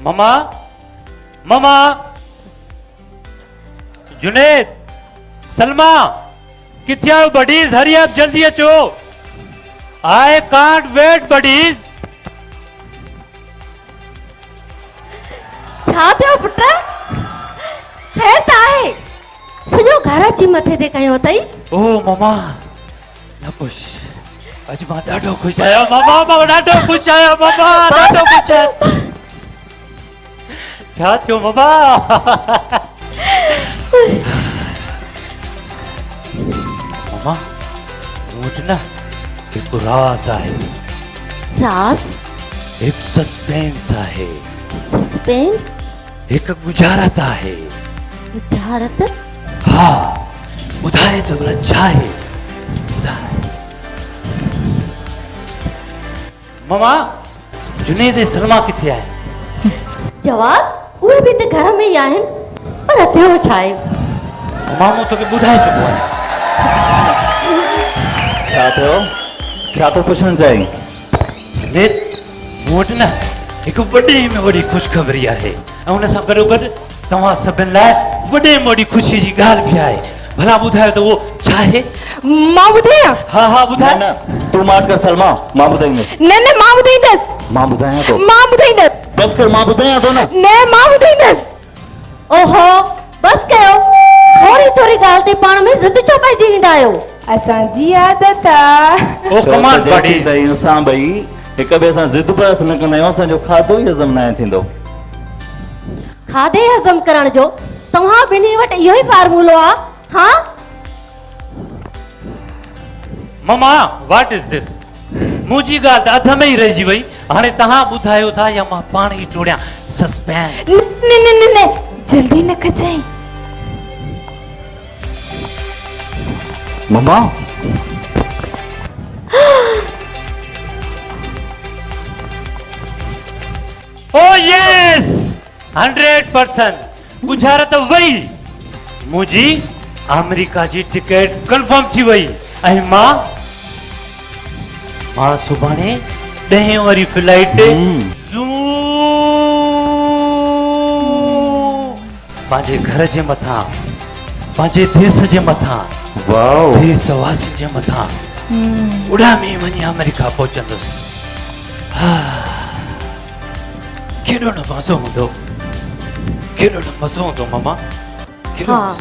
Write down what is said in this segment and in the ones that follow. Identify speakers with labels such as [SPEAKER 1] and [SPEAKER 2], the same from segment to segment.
[SPEAKER 1] ममा ममा जुनेद सलमा किथे आयो बडीज हरी आप जल्दी अचो आई कांट वेट बडीज
[SPEAKER 2] छा थियो पुट खैर त आहे सॼो घर अची मथे ते कयो अथई
[SPEAKER 1] ओ ममा न पुछ अॼु मां ॾाढो ख़ुशि आहियां ममा मां ॾाढो ख़ुशि आहियां ममा ॾाढो ख़ुशि आहियां छा थियो ममा ममा मूं वटि न हिकु राज़ आहे
[SPEAKER 2] राज
[SPEAKER 1] हिकु सस्पेंस आहे
[SPEAKER 2] सस्पेंस
[SPEAKER 1] हिकु गुजारत आहे
[SPEAKER 2] गुजारत
[SPEAKER 1] हा ॿुधाए त भला छा आहे ॿुधाए ममा जुनेद सलमा किथे आहे
[SPEAKER 2] जवाब उहे बि त घर में ई आहिनि पर थियो छा आहे
[SPEAKER 1] ममा मूं तोखे ॿुधाए चुको आहियां
[SPEAKER 3] छा थियो छा थो पुछणु चाहीं
[SPEAKER 1] जुनेद मूं वटि न हिकु वॾे में वॾी ख़ुशख़बरी आहे ऐं हुन सां गॾोगॾु तव्हां सभिनि लाइ वॾे में वॾी ख़ुशी जी ॻाल्हि बि आहे भला ॿुधायो त उहो छा आहे
[SPEAKER 4] मां ॿुधायां
[SPEAKER 1] हा हा ॿुधाए
[SPEAKER 3] न तूं माठ कर सलमा मां ॿुधाईंदुसि
[SPEAKER 4] न मां ॿुधाईंदसि
[SPEAKER 3] मां ॿुधायां थो
[SPEAKER 4] मां ॿुधाईंदसि
[SPEAKER 3] बस कर मां ॿुधायां थो
[SPEAKER 4] न मां ॿुधाईंदसि
[SPEAKER 2] ओहो बस कयो थोरी थोरी ॻाल्हि ते पाण में ज़िद छो पइजी वेंदा आहियो
[SPEAKER 4] असांजी आदत आहे
[SPEAKER 1] ओ कमाल बड़ी
[SPEAKER 3] असां ॿई हिक ॿिए सां ज़िद बहस न कंदा आहियूं असांजो खाधो ई हज़म न थींदो
[SPEAKER 2] खाधे हज़म करण जो तव्हां ॿिन्ही वटि इहो ई फार्मूलो आहे हाँ
[SPEAKER 1] ममा व्हाट इज दिस मुंहिंजी ॻाल्हि त अध में ई रहिजी वई हाणे तव्हां ॿुधायो था या मां पाण ई टोड़ियां सस्पेंस
[SPEAKER 4] न जल्दी न खचाई
[SPEAKER 3] मम्मा
[SPEAKER 1] ओ यस 100% गुजारत वई मुंहिंजी अमेरिका जी टिकट कंफर्म थी वई ऐं मां सुभाणे 10 वारी फ्लाइट ते पंहिंजे घर जे मथां पंहिंजे देश जे मथां
[SPEAKER 3] वाओ
[SPEAKER 1] देशवासी जे मथां उड़ामी वञी अमेरिका पहुचंदुसि केॾो न मज़ो हूंदो केॾो न मज़ो हूंदो ममा केॾो
[SPEAKER 2] हाँ।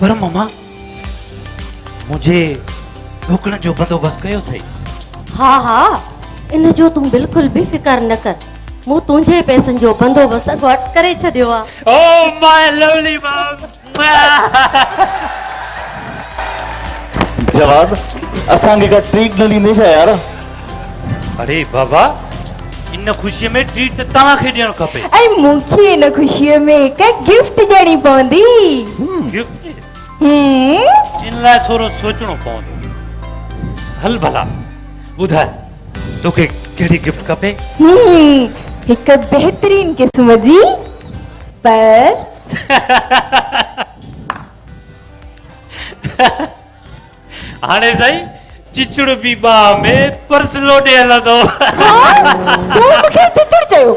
[SPEAKER 1] पर ममा मुझे ढोकलनि जो बंदोबस्त कयो अथई
[SPEAKER 2] हा हा इन जो तूं बिल्कुल भी फिकर न कर मूं तुंहिंजे पैसनि जो बंदोबस्त अॻुवाट करे छॾियो आहे
[SPEAKER 1] ओ माय लवली मॉम
[SPEAKER 3] जवाब असांखे का ट्रीट न ॾींदे छा यार
[SPEAKER 1] अरे बाबा इन ख़ुशीअ में ट्रीट त तव्हांखे ॾियणु खपे
[SPEAKER 4] ऐं मूंखे हिन ख़ुशीअ में हिकु गिफ्ट ॾियणी पवंदी
[SPEAKER 1] गिफ्ट इन लाइ थोरो सोचणो पवंदो हल भला ॿुधाए तोखे कहिड़ी गिफ्ट खपे
[SPEAKER 4] हिकु बहितरीन क़िस्म जी पर्स
[SPEAKER 1] हाणे साईं चिचड़ बि बाह में पर्स लोॾे हलंदो
[SPEAKER 4] तूं मूंखे चिचड़ चयो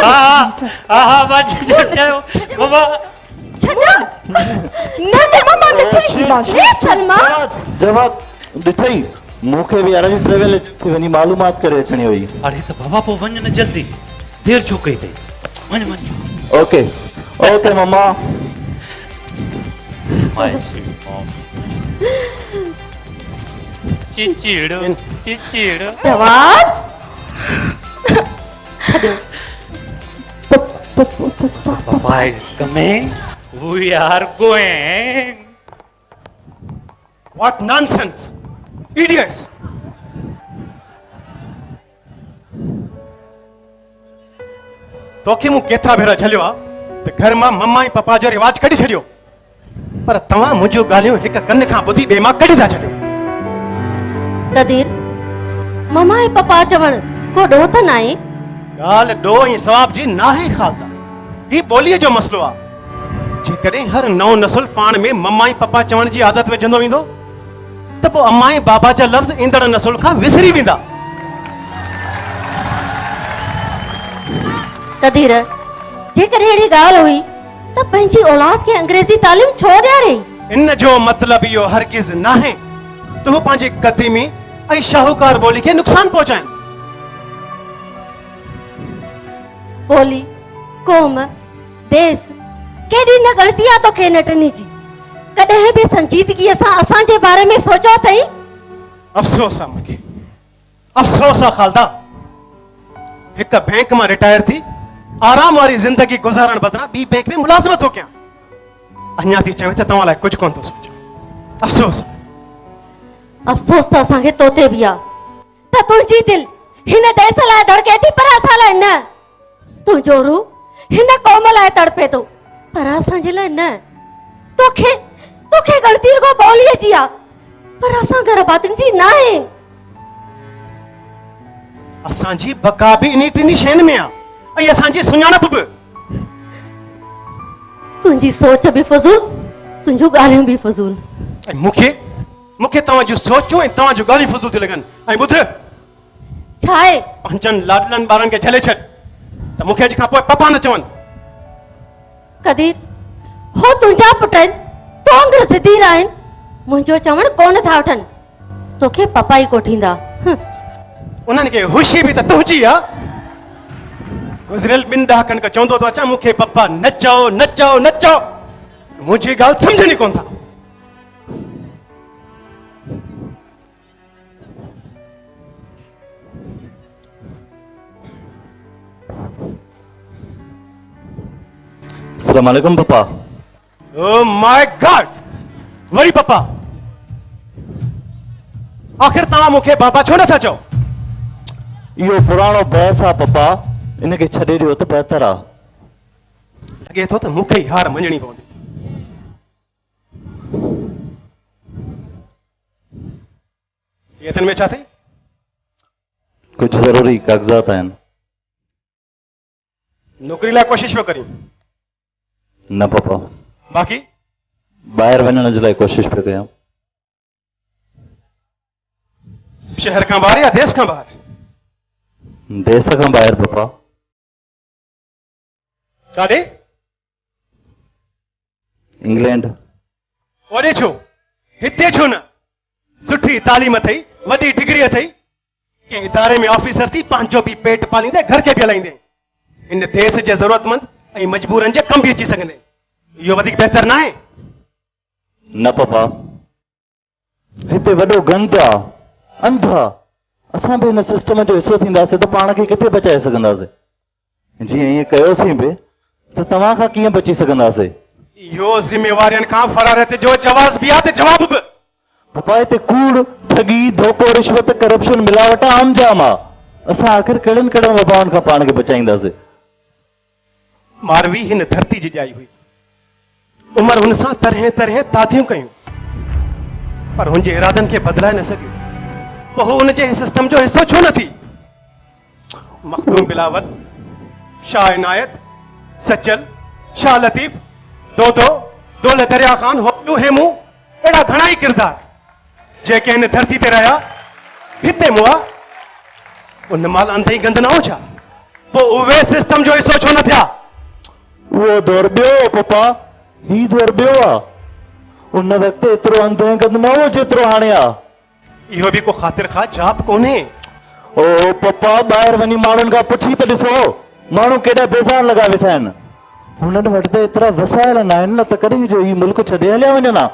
[SPEAKER 1] हा मां चिचड़ चयो बाबा
[SPEAKER 4] न मामा न छॾींदासीं
[SPEAKER 2] सलमा
[SPEAKER 3] जवाब ॾिठई मूंखे बि अरबी ट्रेवल एजेंसी वञी मालूमात करे अचणी हुई
[SPEAKER 1] अरे त बाबा पोइ वञ न जल्दी देर छो कई अथई वञ
[SPEAKER 3] okay okay mamma
[SPEAKER 1] my sweet mom चिचिड़
[SPEAKER 2] जवाब
[SPEAKER 1] Papa is coming. We are going.
[SPEAKER 5] What nonsense! Idiots! तोखे मूं केतिरा भेरा झलियो आहे त घर मां मम्मा ऐं पप्पा जो रिवाज कढी छॾियो पर तव्हां मुंहिंजूं ॻाल्हियूं हिक कन खां ॿुधी ॿिए मां कढी था छॾियो
[SPEAKER 2] कदीर मम्मा ऐं पप्पा चवण को ॾोह त न आहे
[SPEAKER 5] ॻाल्हि ॾोह ऐं सवाब जी नाहे ख़ालदा ही ॿोलीअ जो मसइलो आहे जेकॾहिं हर नओं नसुल पाण में मम्मा ऐं पप्पा चवण जी आदत विझंदो वेंदो त पोइ अम्मा ऐं बाबा जा लफ़्ज़ ईंदड़ नसुल खां विसरी वेंदा
[SPEAKER 2] कदीर जेकर अहिड़ी ॻाल्हि हुई त पंहिंजी औलाद खे अंग्रेज़ी तालीम छो ॾियारई?
[SPEAKER 5] इन जो मतलब इहो हरगिज़ नाहे तू पंहिंजी क़दीमी ऐं शाहूकार ॿोली खे नुक़सान पहुचाइनि।
[SPEAKER 2] ॿोली, क़ौम, देश केॾी न ग़लती आहे तोखे इन टिनी जी। कॾहिं बि संजीदगीअ सां असांजे बारे में सोचियो अथई?
[SPEAKER 5] अफ़सोस आहे मूंखे, अफ़सोस आहे ख़ालदा। हिक बैंक मां रिटायर थी आराम वारी ज़िंदगी गुज़ारण बदिरां ॿी बैंक में मुलाज़मत थो कयां। अञा थी चवे त तव्हां लाइ कुझु कोन थो सोचियां। अफ़सोस आहे।
[SPEAKER 2] अफ़सोस त असांखे तोते बि आहे त तुंहिंजी दिलि हिन देश लाइ धड़के थी पर असां लाइ न। तुंहिंजो रूह हिन क़ौम लाइ तड़पे थो पर असांजे लाइ न। तोखे तोखे ग़लती रुगो ॿोलीअ जी आहे पर असां घर बातिन जी न आहे।
[SPEAKER 5] असांजी बका बि इन टिनी शयुनि में आहे ऐं असांजी सुञाणप बि।
[SPEAKER 2] तुंहिंजी सोच बि फज़ूल, तुंहिंजूं ॻाल्हियूं बि फज़ूल।
[SPEAKER 5] ऐं मूंखे तव्हांजूं सोचूं ऐं तव्हांजूं ॻाल्हियूं फज़ूल थी लॻनि। ऐं ॿुध,
[SPEAKER 2] छा आहे?
[SPEAKER 5] पंहिंजनि लाडलनि ॿारनि खे झले छॾ त मूंखे अॼु खां पोइ पपा न चवनि।
[SPEAKER 2] कदीर हो तुंहिंजा पुट आहिनि, तोंग ज़िदीर आहिनि, मुंहिंजो चवण कोन था वठनि। तोखे पपा ई कोठींदा।
[SPEAKER 5] उन्हनि खे होशी बि त तुंहिंजी आहे। गुज़िरियल 2 ॾहाकनि खां चवंदो थो अचां मूंखे पपा न चओ न चओ न चओ। मुंहिंजी ॻाल्हि सम्झनि कोन था।
[SPEAKER 3] अस्सलाम वालेकुम पपा।
[SPEAKER 5] ओ माय गॉड, वरी पपा। आखिर तव्हां मूंखे बाबा छो नथा चओ?
[SPEAKER 3] इहो पुराणो बहस आहे पपा, इनखे छॾे ॾियो त बहितर आहे।
[SPEAKER 5] लॻे थो त मूंखे ई हार मञणी पवंदी। ये में छा थी?
[SPEAKER 3] कुझु ज़रूरी कागज़ात आहिनि।
[SPEAKER 5] नौकरी लाइ कोशिशि पियो करीं?
[SPEAKER 3] न पपा,
[SPEAKER 5] बाक़ी
[SPEAKER 3] ॿाहिरि वञण जे लाइ कोशिशि पियो कयां।
[SPEAKER 5] शहर खां ॿाहिरि या देश खां ॿाहिरि?
[SPEAKER 3] देश खां ॿाहिरि पपा।
[SPEAKER 5] काॾे?
[SPEAKER 3] इंग्लैंड।
[SPEAKER 5] ओॾे छो? हिते छो न? सुठी तालीम अथई, वॾी डिग्री अथई, कंहिं इदारे में ऑफिसर थी पंहिंजो बि पेट पालींदे, घर खे बि हलाईंदे, इन देश जे ज़रूरतमंद ऐं मजबूरनि जे कम बि अची सघंदे। इहो वधीक बहितर न आहे?
[SPEAKER 3] न पपा, हिते वॾो गंज आहे, अंध आहे। असां बि हिन सिस्टम जो हिसो थींदासीं त पाण खे किथे बचाए सघंदासीं। जीअं ईअं कयोसीं बि त तव्हां खां कीअं बची सघंदासीं?
[SPEAKER 5] इहो ज़िम्मेवारियुनि खां फरारत जो जवाज़ बि आहे त जवाब बि।
[SPEAKER 3] पपा, हिते कूड़, ठगी, धोखो, रिश्वत, करप्शन, मिलावट आम जाम आहे। असां आख़िर कहिड़नि कहिड़नि वबाउनि खां पाण खे बचाईंदासीं?
[SPEAKER 5] मारवी हिन धरती जी ॼाई हुई, उमिरि हुन सां तरह तरह तादियूं कयूं, पर हुनजे इरादनि खे बदिलाए न सघियो। पोइ हू हुनजे सिस्टम जो हिसो छो न थी? मखदूम बिलावल, शाह इनायत, सचल, शाह लतीफ, दोदो, दौलत दरिया खान, होलू हेमू, अहिड़ा घणा ई किरदार जेके हिन धरती ते रहिया, हिते मुआ, उन महिल अंधई गंद न हो छा? पोइ उहे सिस्टम जो हिसो छो न थिया?
[SPEAKER 3] उहो दौर ॿियो पपा, ही दौर ॿियो आहे। उन वक़्तु एतिरो अंध ऐं गंद न हो जेतिरो हाणे आहे।
[SPEAKER 5] इहो बि को ख़ातिर खां जाप कोन्हे।
[SPEAKER 3] ओ पपा, ॿाहिरि वञी माण्हुनि खां पुछी त ॾिसो, माण्हू केॾा बेज़ार लॻा वेठा आहिनि। हुननि वटि त एतिरा वसाइल न आहिनि न त कॾहिं जो हीउ मुल्क छॾे हलिया वञनि हा।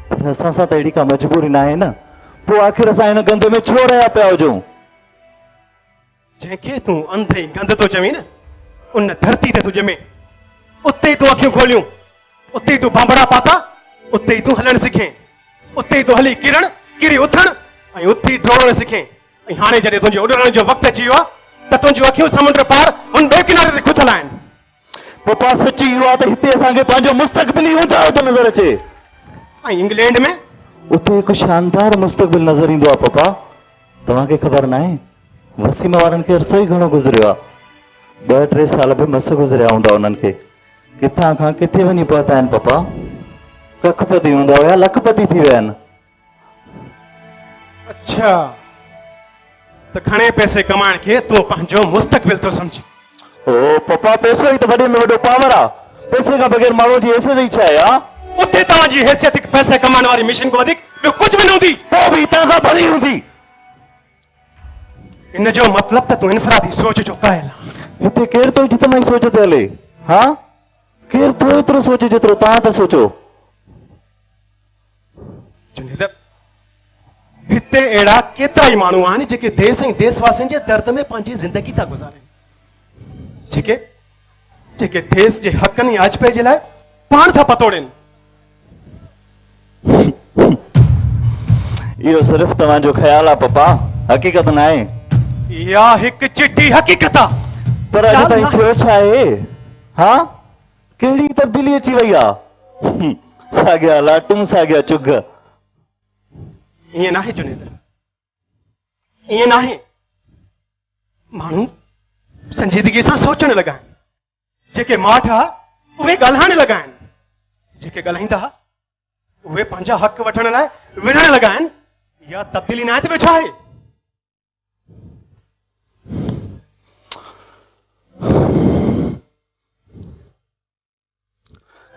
[SPEAKER 3] पर असां सां त अहिड़ी का मजबूरी न आहे न। पोइ आख़िर असां हिन गंद में छो रहिया पिया हुजूं?
[SPEAKER 5] जंहिंखे तूं अंधई गंद थो चवीं न, उन धरती ते तूं ॼमे, उते ई तूं अखियूं खोलियूं, उते ई तूं बांबड़ा पाता, उते ई तूं हलणु सिखें, उते ई तूं हली किरण, किरी उथण ऐं उते ई डोड़ण सिखें। ऐं हाणे जॾहिं तुंहिंजे उॾण जो वक़्तु अची वियो आहे त तुंहिंजूं अखियूं समुंड पार हुन ॿिए किनारे ते खुथल आहिनि।
[SPEAKER 3] पपा, सची इहो आहे त हिते असांखे पंहिंजो मुस्तक़बिल ई ऊंचारो थो नज़र अचे।
[SPEAKER 5] ऐं इंग्लैंड में
[SPEAKER 3] उते हिकु शानदार मुस्तक़बिल नज़र ईंदो आहे पपा। तव्हांखे ख़बर न आहे, वसीम वारनि खे अरसो ई घणो गुज़रियो आहे। 2-3 साल बि मस गुज़रिया हूंदा उन्हनि खे। किथां खां किथे वञी पहुता आहिनि पपा। कखपति हूंदा हुया, लखपति थी विया आहिनि।
[SPEAKER 5] अच्छा, त घणे पैसे कमाइण खे तूं पंहिंजो मुस्तक़बिल थो सम्झी?
[SPEAKER 3] ओ पप्पा पैसो ही तो वॾे में वॾो पावर आहे पैसे खां बग़ैर माण्हू जी हैसियत ई छा आहे हा
[SPEAKER 5] उते तव्हांजी हैसियत हिकु पैसे कमाइण वारी मिशन खां वधीक ॿियो कुझु बि न हूंदी
[SPEAKER 3] पोइ बि तव्हां खां भली हूंदी
[SPEAKER 5] इन जो मतिलबु त तूं इनफरादी सोच जो कायल आहे।
[SPEAKER 3] हिते केरु थो जितना ई सोच ते हले हा केरु थो एतिरो सोचे जेतिरो तव्हां था सोचो
[SPEAKER 5] जुनेद, हिते अहिड़ा केतिरा ई माण्हू आहिनि जेके देश ऐं देशवासियुनि जे दर्द में पंहिंजी ज़िंदगी था गुज़ारनि, जेके देश जे हक़नि ऐं अजपे जे लाइ पाण था पतोड़नि।
[SPEAKER 3] इहो सिर्फ़ तव्हांजो ख़्यालु आहे पप्पा हक़ीक़त न आहे
[SPEAKER 5] इहा हिकु चिटी हक़ीक़त आहे।
[SPEAKER 3] पर अॼु ताईं थियो छा आहे हा कहिड़ी तब्दीली अची वई आहे साॻिया लाटूं साॻिया चुग
[SPEAKER 5] ईअं नाहे जुनेद, ईअं नाहे। माण्हू संजीदगी सां सोचण लॻा आहिनि, जेके माठ आहे उहे ॻाल्हाइण लॻा आहिनि, जेके ॻाल्हाईंदा उहे पंहिंजा हक़ वठण लाइ विढ़ण लॻा आहिनि। इहा तब्दीली न आहे त ॿियो छा आहे?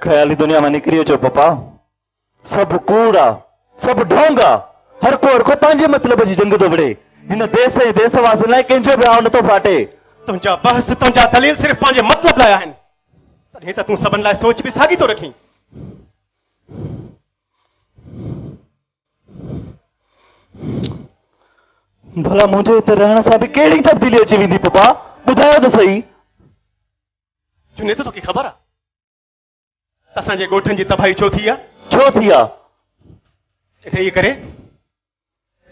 [SPEAKER 3] ख़याली दुनिया में निकिरी अचो पप्पा सभु कूड़ आहे सभु ढोंग आहे हर को पंहिंजे मतिलब जी जंग थो विढ़े हिन देश ऐं देशवासियुनि लाइ कंहिंजो बि आउं नथो फाटे
[SPEAKER 5] तुंहिंजा बहस तुंहिंजा दलील सिर्फ़ु पंहिंजे मतिलब लाइ आहिनि, तॾहिं त तूं सभिनि लाइ सोच बि साॻी थो रखीं।
[SPEAKER 3] भला मुंहिंजे हिते रहण सां बि कहिड़ी तब्दीली अची वेंदी पप्पा ॿुधायो त सही।
[SPEAKER 5] जुनेद, तोखे ख़बर आहे त असांजे ॻोठनि जी तबाही छो थी आहे?
[SPEAKER 3] छो थी आहे
[SPEAKER 5] इहे करे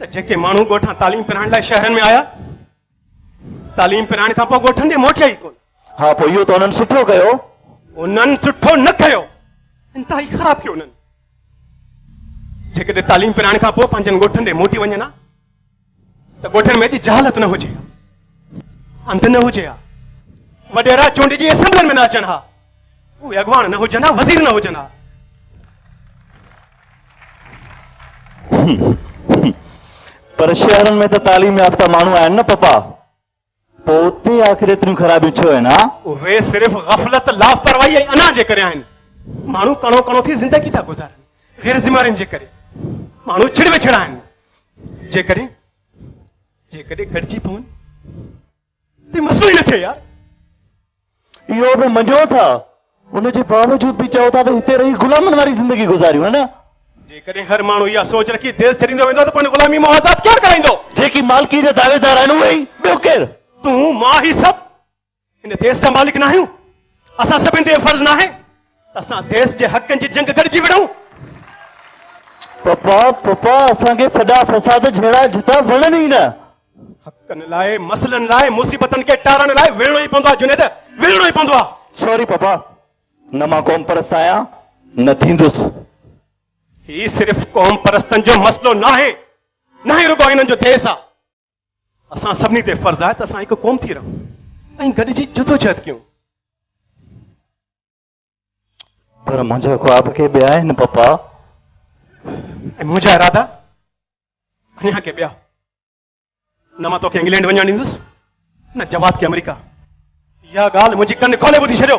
[SPEAKER 5] त जेके माण्हू ॻोठां तालीम पिराइण लाइ शहरनि में आया, तालीम पिराइण खां पोइ ॻोठनि ॾे मोटिया ई कोन।
[SPEAKER 3] हा पोइ इहो त उन्हनि सुठो कयो।
[SPEAKER 5] उन्हनि सुठो न कयो, इंतिहाई ख़राबु कयो उन्हनि। जेकॾहिं तालीम पिराइण खां पोइ पंहिंजनि ॻोठनि ॾे मोटी वञनि हा त ॻोठनि में एॾी जहालत न हुजे हा, अंधु न हुजे हा, वॾेरा चूंडिजी असेंबलियुनि में न अचनि हा, उहे अॻवान न हुजनि हा, वज़ीर न हुजनि हा।
[SPEAKER 3] पर शहरनि में त तालीम याफ़्ता माण्हू आहिनि न पप्पा पोइ उते आख़िर एतिरियूं ख़राबियूं छो आहिनि हा
[SPEAKER 5] उहे सिर्फ़ु गफ़लत लापरवाही ऐं अना जे करे आहिनि। माण्हू कणो कणो थी ज़िंदगी था गुज़ारनि गैर ज़िम्मेवारियुनि जे करे। माण्हू छिड़ विछड़ा आहिनि। जेकॾहिं गॾिजी पवनि त मसइलो ई न थिए यार।
[SPEAKER 3] इहो बि मञो था उनजे बावजूद बि चओ था त हिते रही ग़ुलामनि वारी ज़िंदगी गुज़ारियूं है न।
[SPEAKER 5] जेकॾहिं हर माण्हू इहा सोच रखी देश छॾींदो वेंदो त पोइ ग़ुलामी मां आज़ादु केरु कराईंदो?
[SPEAKER 3] जेकी मालिकी जा दावेदार आहिनि उहे ई ॿियो केरु?
[SPEAKER 5] तूं मां ही सभु हिन देश जा मालिक न आहियूं। असां सभिनि ते फर्ज़ न आहे त असां देश जे हक़नि जी जंग गॾिजी विढ़ूं।
[SPEAKER 3] पप्पा असांखे फॾा फसाद जहिड़ा जिता वणनि ई न।
[SPEAKER 5] हक़नि लाइ मसइलनि लाइ मुसीबतनि खे टारण लाइ विढ़णो ई पवंदो आहे जुनेद, विढ़णो ई पवंदो आहे।
[SPEAKER 3] सॉरी पप्पा न मां क़ौम परस्त आहियां न थींदुसि।
[SPEAKER 5] ही सिर्फ़ क़ौम परस्तनि जो मसइलो न आहे रुगो हिननि जो देश आहे। असां सभिनी ते फर्ज़ आहे त असां हिकु क़ौम थी रहूं ऐं गॾिजी जदोजहद कयूं।
[SPEAKER 3] पर मुंहिंजा ख्वाब के ॿिया आहिनि पप्पा
[SPEAKER 5] ऐं मुंहिंजा इरादा अञा के ॿिया। न मां तोखे इंग्लैंड वञणु ॾींदुसि न जवाद के अमेरिका। इहा ॻाल्हि मुंहिंजी कन खोले ॿुधी छॾियो।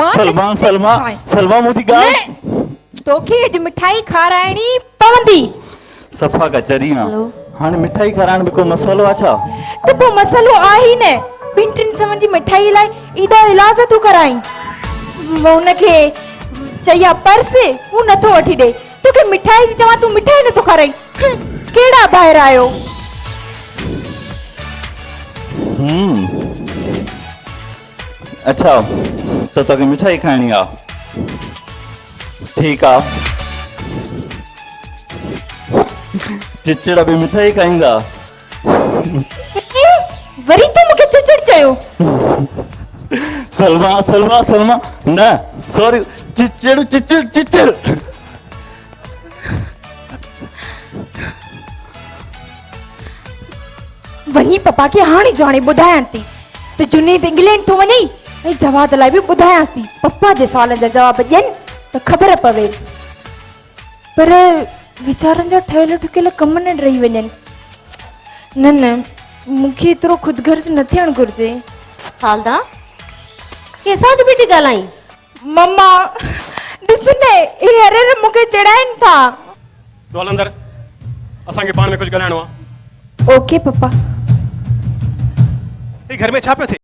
[SPEAKER 4] मां
[SPEAKER 3] सलमा
[SPEAKER 4] नथी
[SPEAKER 3] सलमा
[SPEAKER 4] पाए।
[SPEAKER 3] सलमा मुंहिंजी ॻाल्हि
[SPEAKER 4] तोखे अॼु मिठाई खाराइणी पवंदी।
[SPEAKER 3] सफ़ा कचरी आहे।
[SPEAKER 2] हेलो।
[SPEAKER 3] हाणे मिठाई खाराइण में को मसालो आहे छा?
[SPEAKER 4] त पोइ मसालो आहे ई न। ॿिनि टिनि सवनि जी मिठाई लाइ एॾा इलाज तूं कराई। हुनखे चई आहे पर्स, हू नथो वठी ॾे। तोखे मिठाई थी चवां, तूं मिठाई नथो खाराई। कहिड़ा ॿाहिरि आयो?
[SPEAKER 3] अच्छा त तोखे मिठाई खाइणी आहे। ठीकु आहे, चिचिड़ बि मिठाई खाईंदा।
[SPEAKER 4] वरी तूं मूंखे चिचिड़ चयो?
[SPEAKER 3] सलमा सलमा सलमा न सॉरी, चिचिड़ चिचिड़ चिचिड़।
[SPEAKER 4] वञी पप्पा खे हाणे जो हाणे ॿुधायां थी त जुनेद इंग्लैंड थो वञे ऐं जवाब लाइ बि ॿुधायांसि थी। पप्पा जे सुवालनि जा जवाब ॾियनि त ख़बर पवे। पर वीचारनि जा ठहियल ठुकियल कम न रही वञनि। न न, मूंखे एतिरो ख़ुदगर्ज़ न थियणु घुरिजे।
[SPEAKER 2] हालदा कंहिंसां थी बीठी ॻाल्हाई?
[SPEAKER 4] मम्मा ॾिस न, इहे हर मूंखे चिड़ाइनि था।
[SPEAKER 5] तो हल अंदर, असांखे पाण में कुझु ॻाल्हाइणो आहे।
[SPEAKER 4] ओके पप्पा।
[SPEAKER 5] हे घर में छा पियो थिए?